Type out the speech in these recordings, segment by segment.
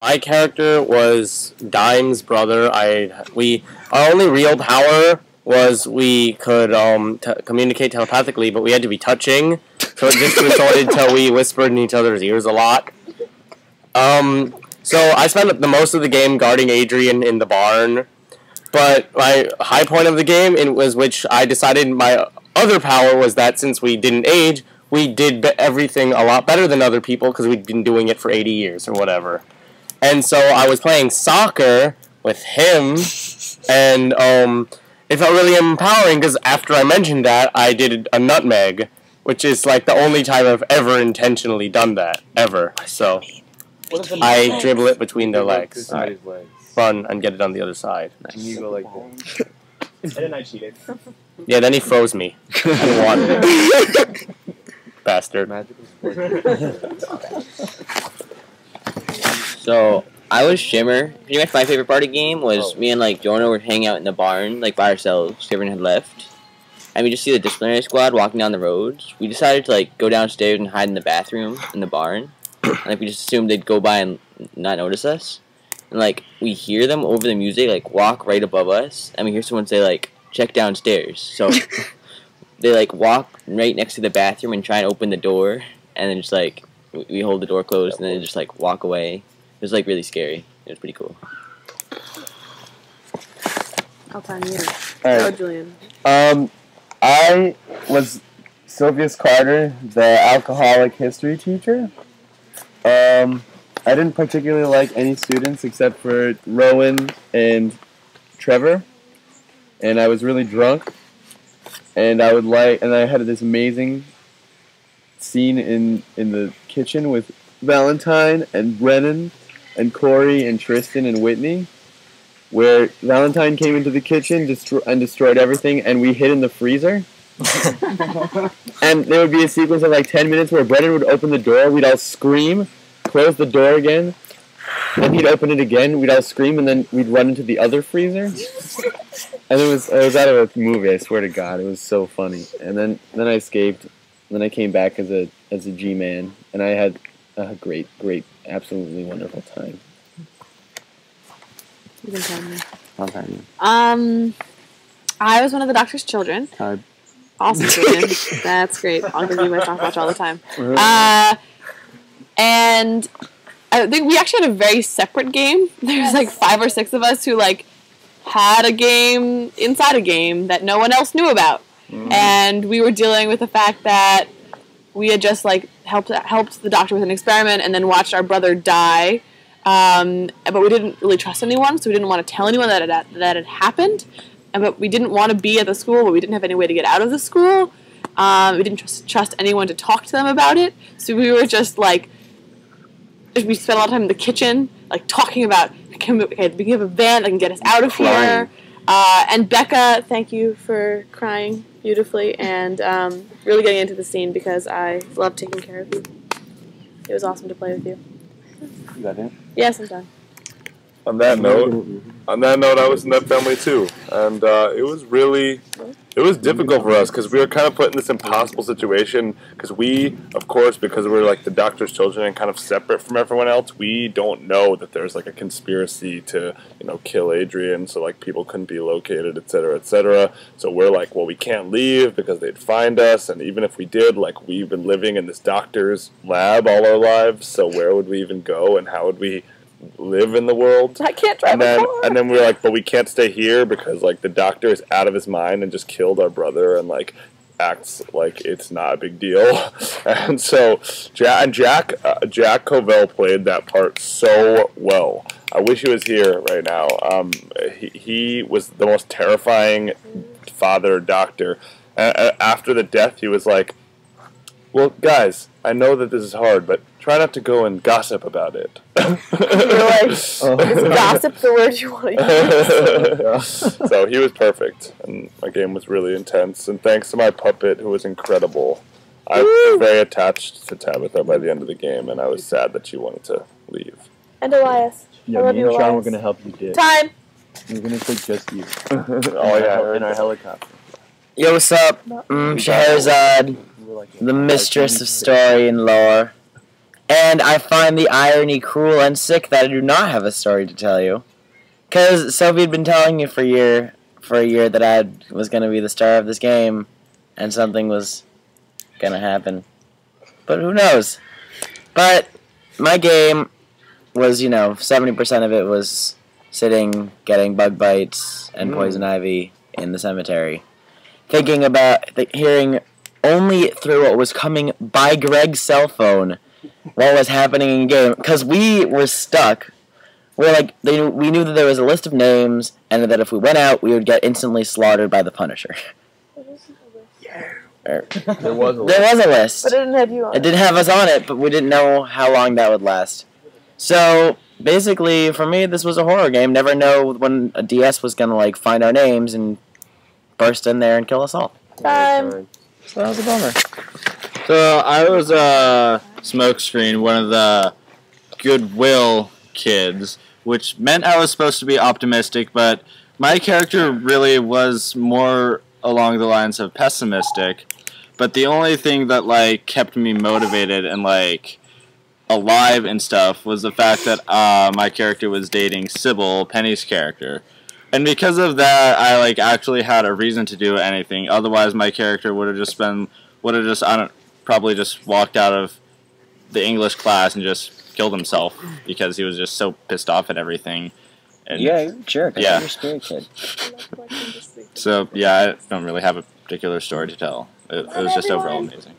My character was Dime's brother. Our only real power was we could communicate telepathically, but we had to be touching, so it just resorted to we whispered in each other's ears a lot. So I spent the most of the game guarding Adrian in the barn, but my high point of the game was which I decided my other power was that since we didn't age, we did everything a lot better than other people because we'd been doing it for 80 years or whatever. And so I was playing soccer with him, and it felt really empowering because after I mentioned that, I did a nutmeg, which is like the only time I've ever intentionally done that, ever. So I dribble it between their legs, run, and get it on the other side. And you go like that. And then I cheated. Yeah, then he froze me. I wanted it. Bastard. So I was Shimmer. Pretty much my favorite part of the game was me and like Jonah were hanging out in the barn like by ourselves. Everyone had left, and we just see the disciplinary squad walking down the roads. We decided to like go downstairs and hide in the bathroom in the barn. And, like we just assumed they'd go by and not notice us. And like we hear them over the music like walk right above us, and we hear someone say like check downstairs. So they like walk right next to the bathroom and try and open the door, and then just like we hold the door closed and then just like walk away. It was like really scary. It was pretty cool. I'll find you. All Go, right. Julian. I was Sylvius Carter, the alcoholic history teacher. I didn't particularly like any students except for Rowan and Trevor, and I was really drunk. And I had this amazing scene in the kitchen with Valentine and Brennan and Corey and Tristan and Whitney, where Valentine came into the kitchen and destroyed everything, and we hid in the freezer. And there would be a sequence of like 10 minutes where Brennan would open the door, we'd all scream, close the door again, and he'd open it again, we'd all scream, and then we'd run into the other freezer. And it was out of a movie, I swear to God. It was so funny. And then I escaped. And then I came back as a G-man, and I had a great, absolutely wonderful time. You can tell me. I'll tell you. I was one of the doctor's children. Awesome, Julian. That's great. I'll give you my stopwatch all the time. And I think we actually had a very separate game. There's like 5 or 6 of us who like had a game inside a game that no one else knew about. And we were dealing with the fact that we had just like helped the doctor with an experiment and then watched our brother die. But we didn't really trust anyone, so we didn't want to tell anyone that it had happened. But we didn't want to be at the school, but we didn't have any way to get out of the school. We didn't trust anyone to talk to them about it. So we were just like, we spent a lot of time in the kitchen, like talking about, okay, we have a van that can get us out of here. And Becca, thank you for crying beautifully and really getting into the scene because I love taking care of you. It was awesome to play with you. You got it? Yes, I'm done. On that note, I was in that family too, and it was difficult for us because we were kind of put in this impossible situation because because we're like the doctor's children and kind of separate from everyone else, we don't know that there's like a conspiracy to, kill Adrian, so like people couldn't be located, etc., etc. So we're like, well, we can't leave because they'd find us, and even if we did, like we've been living in this doctor's lab all our lives, so where would we even go and how would we live in the world? I can't drive a car. And then we were like, but we can't stay here because like the doctor is out of his mind and just killed our brother and like acts like it's not a big deal. And so Jack Covell played that part so well. I wish he was here right now. He was the most terrifying father doctor. After the death, he was like, well, guys, I know that this is hard, but try not to go and gossip about it. You're like, is gossip the word you want to use? So he was perfect, and my game was really intense. And thanks to my puppet, who was incredible. I was very attached to Tabitha by the end of the game, and I was sad that she wanted to leave. And Elias. Yeah, I love me you, and Sean Elias. were going to help you dip. Time! We're going to take just you. Oh, yeah. In our helicopter. Yo, what's up? Scheherazade, the mistress of story and lore. And I find the irony cruel and sick that I do not have a story to tell you. Because Sophie had been telling me for a year that I was going to be the star of this game, and something was going to happen. But who knows? But my game was, 70% of it was sitting, getting bug bites and poison ivy in the cemetery. Thinking about, hearing only through what was coming by Greg's cell phone what was happening in game. Because we were stuck. We knew that there was a list of names, and that if we went out, we would get instantly slaughtered by the Punisher. There was a list. But it didn't have you on it. It didn't have us on it, but we didn't know how long that would last. So, basically, for me, this was a horror game. Never know when a DS was going to, find our names and burst in there and kill us all. Time. So that was a bummer. So, I was Smokescreen, one of the Goodwill kids, which meant I was supposed to be optimistic, but my character really was more along the lines of pessimistic. But the only thing that kept me motivated and alive and stuff was the fact that my character was dating Sybil, Penny's character. And because of that, I actually had a reason to do anything. Otherwise, my character would have probably just walked out of the English class and just killed himself because he was just so pissed off at everything. And Yeah, you're a jerk. Yeah. You're a spirit kid. so yeah, I don't really have a particular story to tell. It was just overall amazing.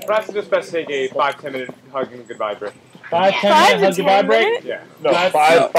Perhaps it's just best to take a 5-10 minute hug and goodbye break. 5-10 minute hug goodbye break? Yeah. No, five